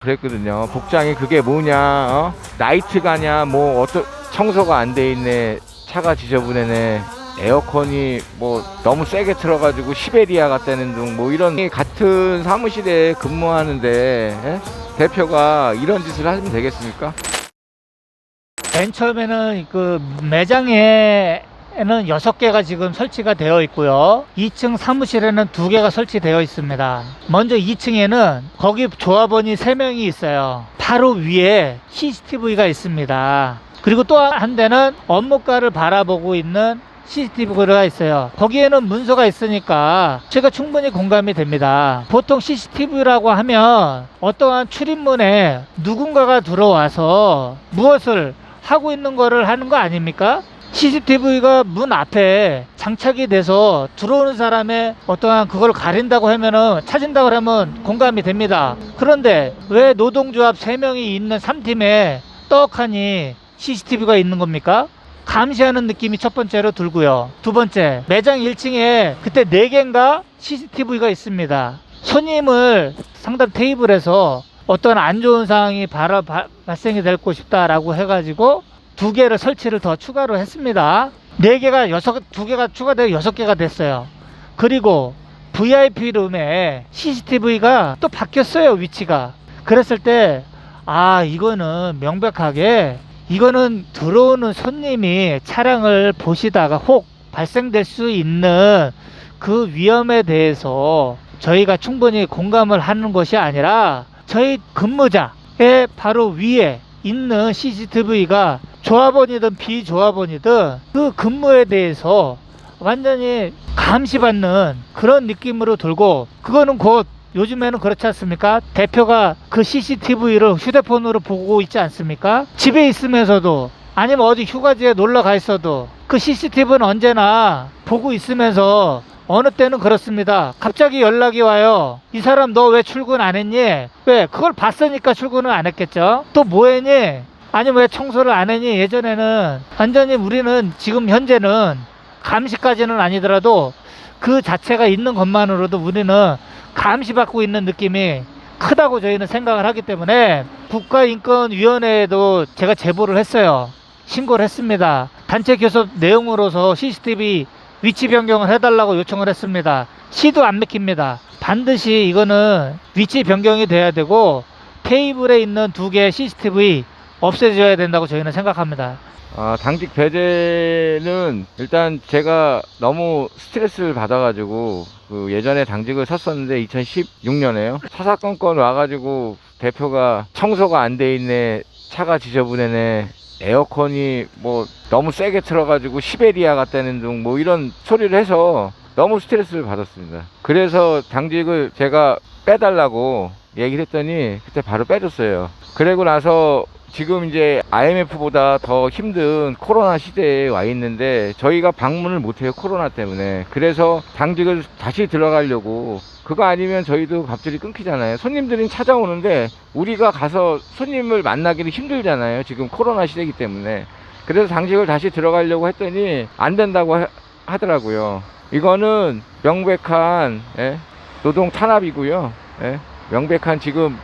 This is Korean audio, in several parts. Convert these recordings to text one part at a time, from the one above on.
그랬거든요. 복장이 그게 뭐냐, 나이트가냐, 뭐 어떤 청소가 안 돼 있네, 차가 지저분해네, 에어컨이 뭐 너무 세게 틀어가지고 시베리아 같다는 둥, 뭐 이런 같은 사무실에 근무하는데 대표가 이런 짓을 하시면 되겠습니까? 맨 처음에는 그 매장에는 6개가 지금 설치가 되어 있고요. 2층 사무실에는 2개가 설치되어 있습니다. 먼저 2층에는 거기 조합원이 3명이 있어요. 바로 위에 CCTV가 있습니다. 그리고 또 한 대는 업무과를 바라보고 있는 CCTV가 있어요. 거기에는 문서가 있으니까 제가 충분히 공감이 됩니다. 보통 CCTV라고 하면 어떠한 출입문에 누군가가 들어와서 무엇을 하고 있는 거를 하는 거 아닙니까? CCTV가 문 앞에 장착이 돼서 들어오는 사람의 어떠한 그걸 가린다고 하면은, 찾은다고 하면 공감이 됩니다. 그런데 왜 노동조합 3명이 있는 3팀에 떡하니 CCTV가 있는 겁니까? 감시하는 느낌이 첫 번째로 들고요. 두 번째, 매장 1층에 그때 4개인가 CCTV가 있습니다. 손님을 상담 테이블에서 어떤 안 좋은 상황이 발생이 될 것이다라고 해가지고 2개를 설치를 더 추가로 했습니다. 4개가 2개가 추가되어 6개가 됐어요. 그리고 VIP 룸에 CCTV가 또 바뀌었어요, 위치가. 그랬을 때, 이거는 명백하게, 이거는 들어오는 손님이 차량을 보시다가 혹 발생될 수 있는 그 위험에 대해서 저희가 충분히 공감을 하는 것이 아니라, 저희 근무자의 바로 위에 있는 CCTV가 조합원이든 비조합원이든 그 근무에 대해서 완전히 감시받는 그런 느낌으로 들고, 그거는 곧 요즘에는 그렇지 않습니까? 대표가 그 CCTV를 휴대폰으로 보고 있지 않습니까? 집에 있으면서도, 아니면 어디 휴가지에 놀러 가 있어도 그 CCTV는 언제나 보고 있으면서, 어느 때는 그렇습니다. 갑자기 연락이 와요. 이 사람 너 왜 출근 안 했니? 왜? 그걸 봤으니까 출근을 안 했겠죠. 또 뭐 했니? 아니면 왜 청소를 안 했니? 예전에는 완전히, 우리는 지금 현재는 감시까지는 아니더라도 그 자체가 있는 것만으로도 우리는 감시받고 있는 느낌이 크다고 저희는 생각을 하기 때문에 국가인권위원회에도 제가 제보를 했어요. 신고를 했습니다. 단체 교섭 내용으로서 CCTV 위치 변경을 해달라고 요청을 했습니다. 시도 안 맥힙니다. 반드시 이거는 위치 변경이 돼야 되고, 테이블에 있는 2개의 CCTV 없애줘야 된다고 저희는 생각합니다. 당직 배제는 일단 제가 너무 스트레스를 받아가지고, 그 예전에 당직을 섰었는데 2016년에요. 사사건건 와가지고 대표가 청소가 안 돼 있네, 차가 지저분해네, 에어컨이 뭐 너무 세게 틀어가지고 시베리아 같다는 둥, 뭐 이런 소리를 해서 너무 스트레스를 받았습니다. 그래서 당직을 제가 빼달라고 얘기를 했더니 그때 바로 빼줬어요. 그리고 나서 지금 이제 IMF보다 더 힘든 코로나 시대에 와 있는데 저희가 방문을 못해요, 코로나 때문에. 그래서 당직을 다시 들어가려고, 그거 아니면 저희도 갑자기 끊기잖아요. 손님들이 찾아오는데 우리가 가서 손님을 만나기는 힘들잖아요, 지금 코로나 시대이기 때문에. 그래서 당직을 다시 들어가려고 했더니 안 된다고 하더라고요. 이거는 명백한 노동 탄압이고요. 명백한 지금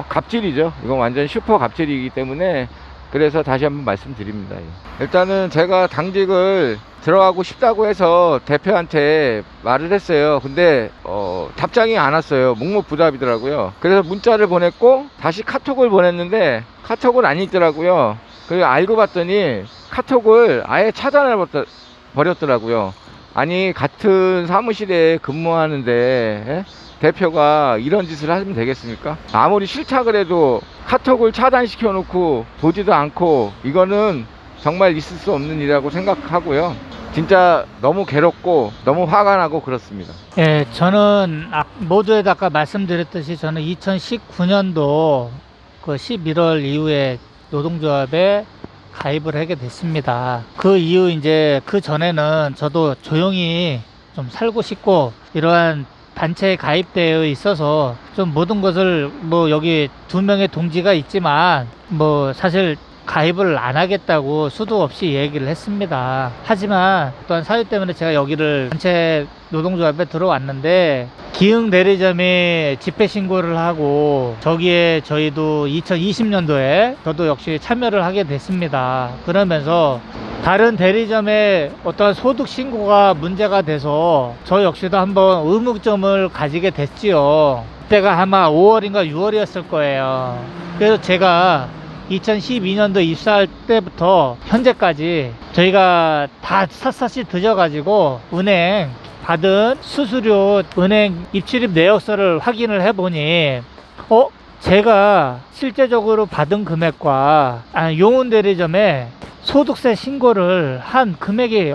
갑질이죠. 이건 완전 슈퍼 갑질이기 때문에, 그래서 다시 한번 말씀드립니다. 일단은 제가 당직을 들어가고 싶다고 해서 대표한테 말을 했어요. 근데 답장이 안 왔어요. 묵묵부답이더라고요. 그래서 문자를 보냈고 다시 카톡을 보냈는데 카톡은 안 읽더라고요. 그래서 알고 봤더니 카톡을 아예 차단해 버렸더라고요. 아니, 같은 사무실에 근무하는데 대표가 이런 짓을 하시면 되겠습니까? 아무리 싫다 그래도 카톡을 차단시켜 놓고 보지도 않고, 이거는 정말 있을 수 없는 일이라고 생각하고요. 진짜 너무 괴롭고 너무 화가 나고 그렇습니다. 예, 저는 모두에도 아까 말씀드렸듯이 저는 2019년도 그 11월 이후에 노동조합에 가입을 하게 됐습니다. 그 이후 이제 그 전에는 저도 조용히 좀 살고 싶고, 이러한 단체에 가입되어 있어서 좀 모든 것을, 뭐 여기 2명의 동지가 있지만 뭐 사실 가입을 안 하겠다고 수도 없이 얘기를 했습니다. 하지만 또한 사유 때문에 제가 여기를 단체 노동조합에 들어왔는데, 기흥 대리점이 집회 신고를 하고 저기에 저희도 2020년도에 저도 역시 참여를 하게 됐습니다. 그러면서 다른 대리점의 어떤 소득 신고가 문제가 돼서 저 역시도 한번 의문점을 가지게 됐지요. 그때가 아마 5월인가 6월이었을 거예요. 그래서 제가 2012년도 입사할 때부터 현재까지 저희가 다 샅샅이 드셔가지고 은행 받은 수수료, 은행 입출입 내역서를 확인을 해보니 제가 실제적으로 받은 금액과 용운 대리점에 소득세 신고를 한 금액이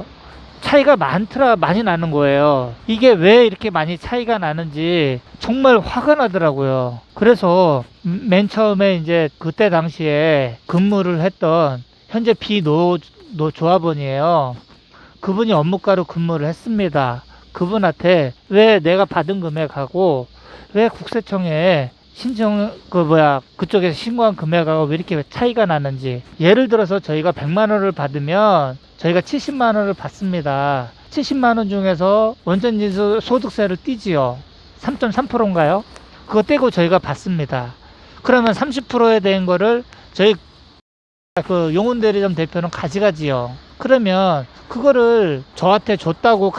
차이가 많이 나는 거예요. 이게 왜 이렇게 많이 차이가 나는지 정말 화가 나더라고요. 그래서 맨 처음에 이제 그때 당시에 근무를 했던 현재 비노조합원이에요. 그분이 업무가로 근무를 했습니다. 그분한테 왜 내가 받은 금액하고 왜 국세청에 그쪽에서 신고한 금액하고 왜 이렇게 차이가 나는지, 예를 들어서 저희가 100만 원을 받으면 저희가 70만 원을 받습니다. 70만 원 중에서 원전지수 소득세를 떼지요. 3.3%인가요? 그거 떼고 저희가 받습니다. 그러면 30%에 대한 거를 저희 그 용운 대리점 대표는 가져가지요. 그러면 그거를 저한테 줬다고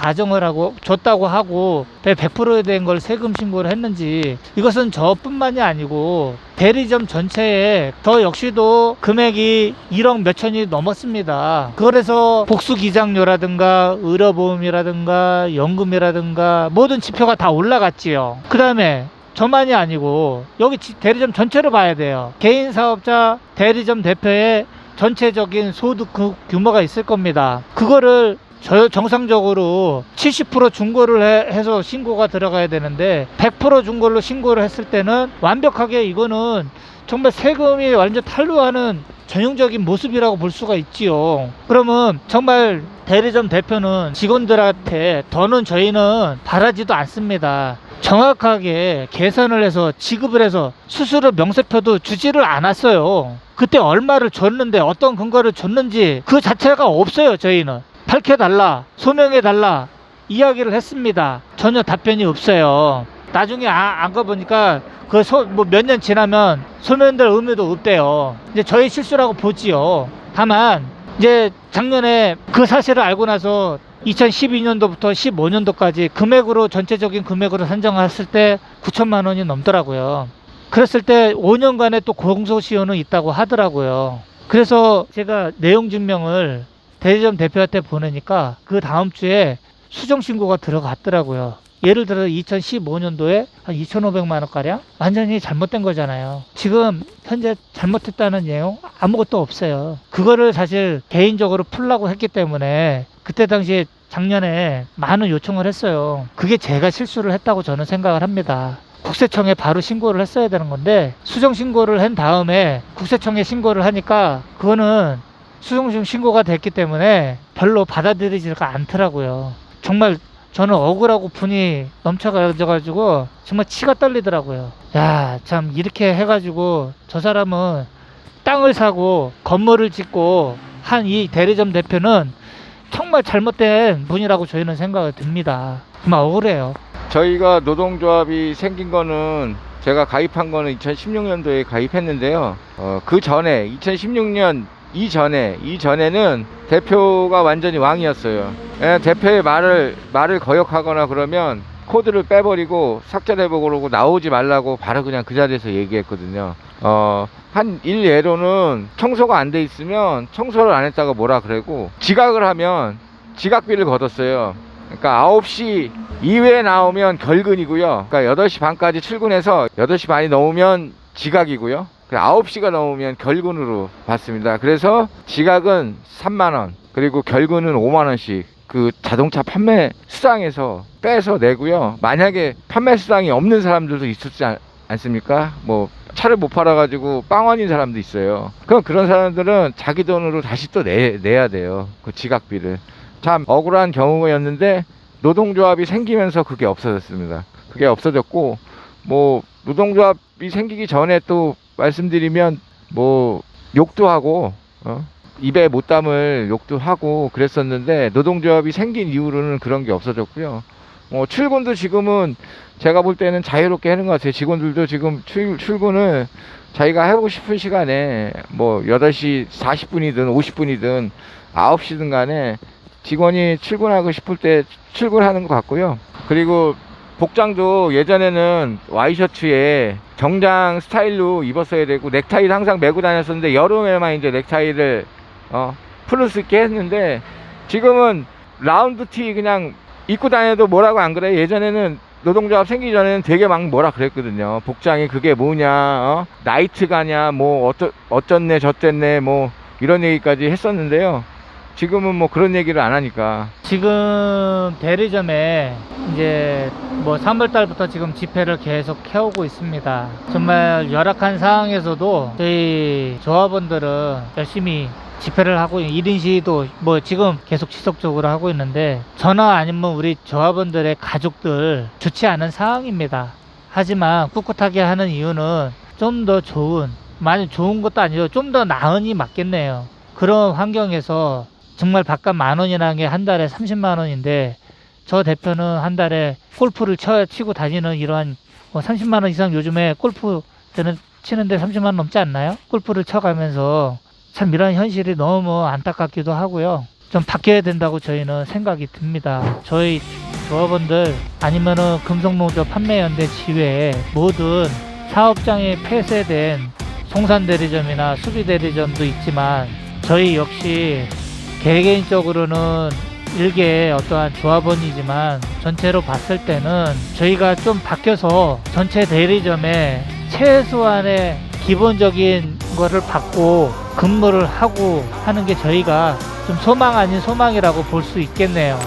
하고 왜 100%에 대한 걸 세금 신고를 했는지, 이것은 저뿐만이 아니고 대리점 전체에 저 역시도 금액이 1억 몇천이 넘었습니다. 그래서 복수기장료라든가 의료보험이라든가 연금이라든가 모든 지표가 다 올라갔지요. 그 다음에 저만이 아니고 여기 대리점 전체로 봐야 돼요. 개인 사업자 대리점 대표의 전체적인 소득 규모가 있을 겁니다. 그거를 정상적으로 70% 중고를 해서 신고가 들어가야 되는데 100% 중고로 신고를 했을 때는 완벽하게 이거는 정말 세금이 완전 탄로하는 전형적인 모습이라고 볼 수가 있지요. 그러면 정말 대리점 대표는 직원들한테 더는 저희는 바라지도 않습니다. 정확하게 계산을 해서 지급을 해서 수수료 명세표도 주지를 않았어요. 그때 얼마를 줬는데 어떤 근거를 줬는지 그 자체가 없어요. 저희는 밝혀달라, 소명해달라 이야기를 했습니다. 전혀 답변이 없어요. 나중에 안 가보니까 몇 년 지나면 소명될 의미도 없대요. 이제 저희 실수라고 보지요. 다만 이제 작년에 그 사실을 알고 나서 2012년도부터 15년도까지 전체적인 금액으로 산정했을 때 9천만 원이 넘더라고요. 그랬을 때 5년간의 또 공소시효는 있다고 하더라고요. 그래서 제가 내용 증명을 대리점 대표한테 보내니까 그 다음 주에 수정신고가 들어갔더라고요. 예를 들어 2015년도에 한 2,500만 원가량? 완전히 잘못된 거잖아요. 지금 현재 잘못했다는 내용 아무것도 없어요. 그거를 사실 개인적으로 풀라고 했기 때문에 그때 당시에 작년에 많은 요청을 했어요. 그게 제가 실수를 했다고 저는 생각을 합니다. 국세청에 바로 신고를 했어야 되는 건데 수정 신고를 한 다음에 국세청에 신고를 하니까 그거는 수정 신고가 됐기 때문에 별로 받아들이지가 않더라고요. 정말 저는 억울하고 분이 넘쳐가지고 정말 치가 떨리더라고요. 야, 참 이렇게 해가지고 저 사람은 땅을 사고 건물을 짓고 한 이 대리점 대표는 정말 잘못된 분이라고 저희는 생각이 듭니다. 정말 억울해요. 저희가 노동조합이 생긴 거는 제가 가입한 거는 2016년도에 가입했는데요. 그 전에 2016년 이전에는 대표가 완전히 왕이었어요. 대표의 말을 거역하거나 그러면 코드를 빼버리고 삭제해보고 그러고 나오지 말라고 바로 그냥 그 자리에서 얘기했거든요. 한 일례로는 청소가 안 돼 있으면 청소를 안 했다가 뭐라 그러고 지각을 하면 지각비를 걷었어요. 그러니까 9시 이후에 나오면 결근이고요. 그러니까 8시 반까지 출근해서 8시 반이 넘으면 지각이고요. 9시가 넘으면 결근으로 받습니다. 그래서 지각은 3만원, 그리고 결근은 5만원씩 그 자동차 판매 수당에서 빼서 내고요. 만약에 판매 수당이 없는 사람들도 있었지 않습니까? 뭐 차를 못 팔아가지고 빵원인 사람도 있어요. 그럼 그런 사람들은 자기 돈으로 다시 또 내야 돼요. 그 지각비를. 참 억울한 경우였는데 노동조합이 생기면서 그게 없어졌습니다. 그게 없어졌고, 뭐 노동조합이 생기기 전에 또 말씀드리면 뭐 욕도 하고 입에 못 담을 욕도 하고 그랬었는데 노동조합이 생긴 이후로는 그런 게 없어졌고요. 출근도 지금은 제가 볼 때는 자유롭게 하는 것 같아요. 직원들도 지금 출근을 자기가 하고 싶은 시간에 뭐 8시 40분이든 50분이든 9시든 간에 직원이 출근하고 싶을 때 출근하는 것 같고요. 그리고 복장도 예전에는 와이셔츠에 정장 스타일로 입었어야 되고 넥타이를 항상 메고 다녔었는데 여름에만 이제 넥타이를 풀을 수 있게 했는데 지금은 라운드 티 그냥 입고 다녀도 뭐라고 안 그래요. 예전에는 노동조합 생기기 전에는 되게 막 뭐라 그랬거든요. 복장이 그게 뭐냐, 나이트 가냐, 뭐 어쩌네 저쩌네 뭐 이런 얘기까지 했었는데요. 지금은 뭐 그런 얘기를 안 하니까. 지금 대리점에 이제 뭐 3월달부터 지금 집회를 계속 해오고 있습니다. 정말 열악한 상황에서도 저희 조합원들은 열심히 집회를 하고 1인 시위도 뭐 지금 계속 지속적으로 하고 있는데 저나 아니면 우리 조합원들의 가족들 좋지 않은 상황입니다. 하지만 꿋꿋하게 하는 이유는 좀 더 좋은, 많이 좋은 것도 아니죠. 좀 더 나은이 맞겠네요. 그런 환경에서 정말 바깥 10,000원이라는 게 한 달에 30만 원인데 저 대표는 한 달에 골프를 치고 다니는 이러한 뭐 30만 원 이상 요즘에 골프 치는데 30만 원 넘지 않나요? 골프를 쳐가면서 참 이런 현실이 너무 안타깝기도 하고요. 좀 바뀌어야 된다고 저희는 생각이 듭니다. 저희 조합원들 아니면은 금속농조 판매연대 지회에 모든 사업장이 폐쇄된 송산대리점이나 수비대리점도 있지만 저희 역시 개개인적으로는 일개 어떠한 조합원이지만 전체로 봤을 때는 저희가 좀 바뀌어서 전체 대리점에 최소한의 기본적인 거를 받고 근무를 하고 하는 게 저희가 좀 소망 아닌 소망이라고 볼 수 있겠네요.